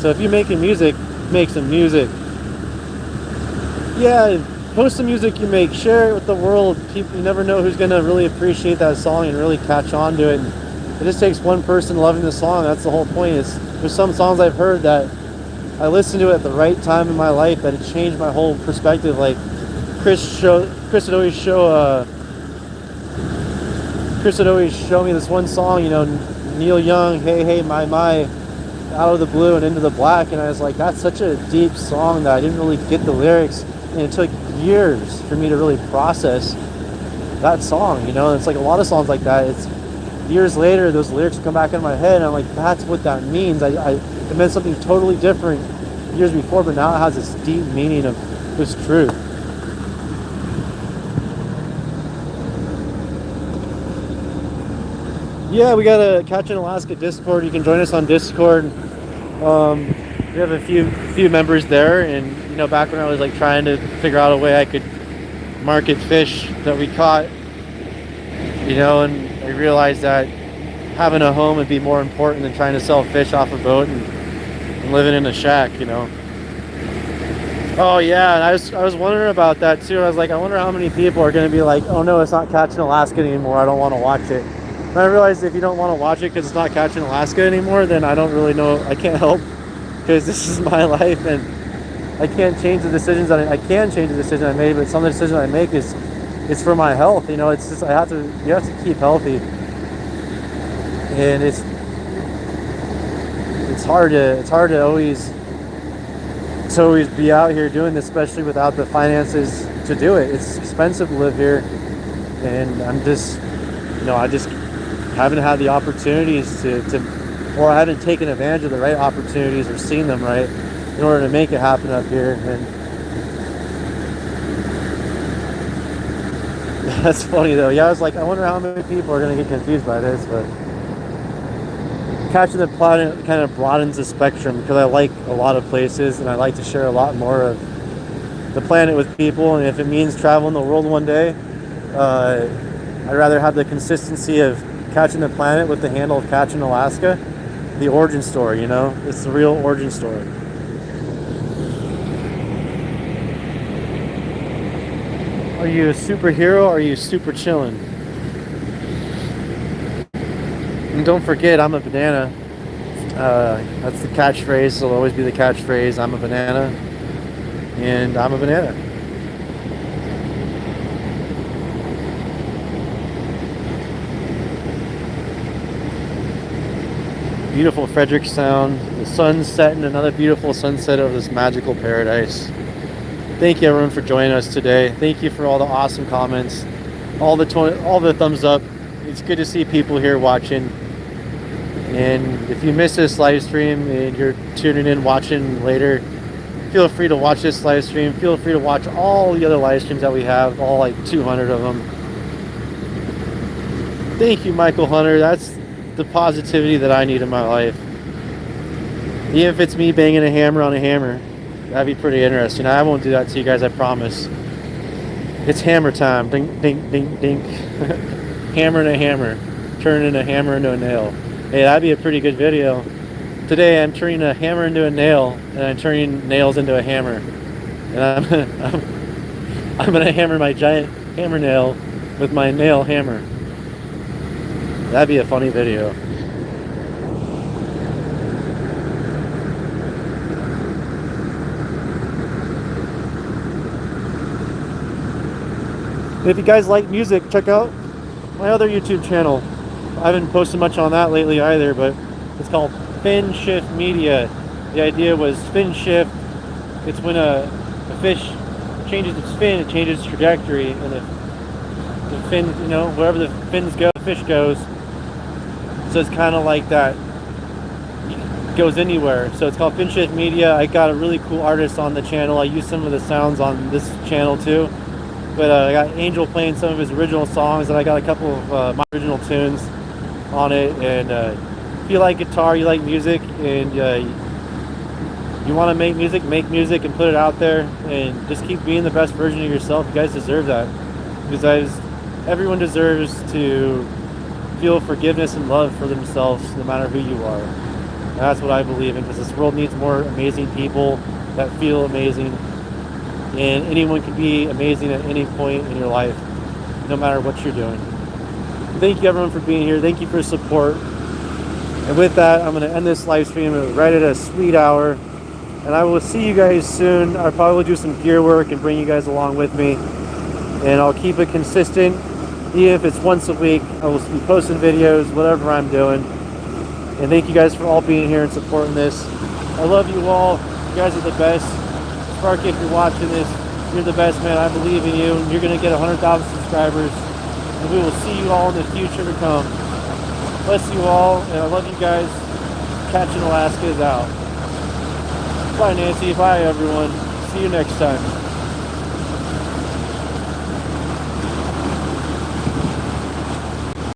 So if you're making music, make some music. Yeah, post the music you make, share it with the world. People, you never know who's gonna really appreciate that song and really catch on to it. And it just takes one person loving the song. That's the whole point. There's some songs I've heard that I listened to it at the right time in my life that it changed my whole perspective. Like Chris would always show me this one song, Neil Young, Hey Hey My, Out of the Blue and Into the Black, and I was like, that's such a deep song that I didn't really get the lyrics, and it took years for me to really process that song. It's like a lot of songs like that. It's years later, those lyrics come back in my head, and I'm like, that's what that means. It meant something totally different years before, but now it has this deep meaning of this truth. Yeah, we got a Catch in Alaska Discord. You can join us on Discord. We have a few members there, and back when I was like trying to figure out a way I could market fish that we caught, and I realized that having a home would be more important than trying to sell fish off a boat and living in a shack. Oh yeah, and I was wondering about that too. I was like, I wonder how many people are going to be like, oh no, it's not Catching Alaska anymore, I don't want to watch it. And I realized if you don't want to watch it because it's not Catching Alaska anymore, then I don't really know, I can't help, because this is my life and I can't change the decisions that I can change the decision I made, but some of the decisions I make is for my health. It's just you have to keep healthy, and it's hard to always be out here doing this, especially without the finances to do it. It's expensive to live here, and I'm just I just haven't had the opportunities or I haven't taken advantage of the right opportunities or seen them right in order to make it happen up here. And that's funny though. Yeah, I was like, I wonder how many people are going to get confused by this, but Catching the Planet kind of broadens the spectrum because I like a lot of places and I like to share a lot more of the planet with people. And if it means traveling the world one day, I'd rather have the consistency of Catching the Planet with the handle of Catching Alaska, the origin story. It's the real origin story. Are you a superhero or are you super chillin'? And don't forget, I'm a banana. That's the catchphrase. It'll always be the catchphrase. I'm a banana, and I'm a banana. Beautiful Frederickstown. The sun's setting. Another beautiful sunset over this magical paradise. Thank you everyone for joining us today. Thank you for all the awesome comments, all the thumbs up. It's good to see people here watching. And if you miss this live stream and you're tuning in watching later, feel free to watch this live stream. Feel free to watch all the other live streams that we have, all like 200 of them. Thank you, Michael Hunter. That's the positivity that I need in my life. Even if it's me banging a hammer on a hammer, that'd be pretty interesting. I won't do that to you guys, I promise. It's hammer time. Ding, ding, ding, ding. Hammering a hammer. Turning a hammer into a nail. Hey, that'd be a pretty good video. Today I'm turning a hammer into a nail, and I'm turning nails into a hammer. And I'm gonna hammer my giant hammer nail with my nail hammer. That'd be a funny video. If you guys like music, check out my other YouTube channel. I haven't posted much on that lately either, but it's called Fin Shift Media. The idea was fin shift. It's when a fish changes its fin, it changes its trajectory, and the fin, wherever the fins go, the fish goes. So it's kind of like that. It goes anywhere. So it's called Fin Shift Media. I got a really cool artist on the channel. I use some of the sounds on this channel too. But I got Angel playing some of his original songs, and I got a couple of my original tunes on it. And if you like guitar, you like music, and you want to make music and put it out there, and just keep being the best version of yourself. You guys deserve that, because everyone deserves to feel forgiveness and love for themselves, no matter who you are. And that's what I believe in, because this world needs more amazing people that feel amazing. and anyone can be amazing at any point in your life, no matter what you're doing. Thank you everyone for being here. Thank you for support. And with that, I'm going to end this live stream right at a sweet hour. And I will see you guys soon. I'll probably do some gear work and bring you guys along with me. And I'll keep it consistent. Even if it's once a week, I will be posting videos, whatever I'm doing. And thank you guys for all being here and supporting this. I love you all. You guys are the best. Sparky, if you're watching this, you're the best, man. I believe in you. You're going to get 100,000 subscribers. And we will see you all in the future to come. Bless you all, and I love you guys. Catching Alaska is out. Bye, Nancy. Bye, everyone. See you next time.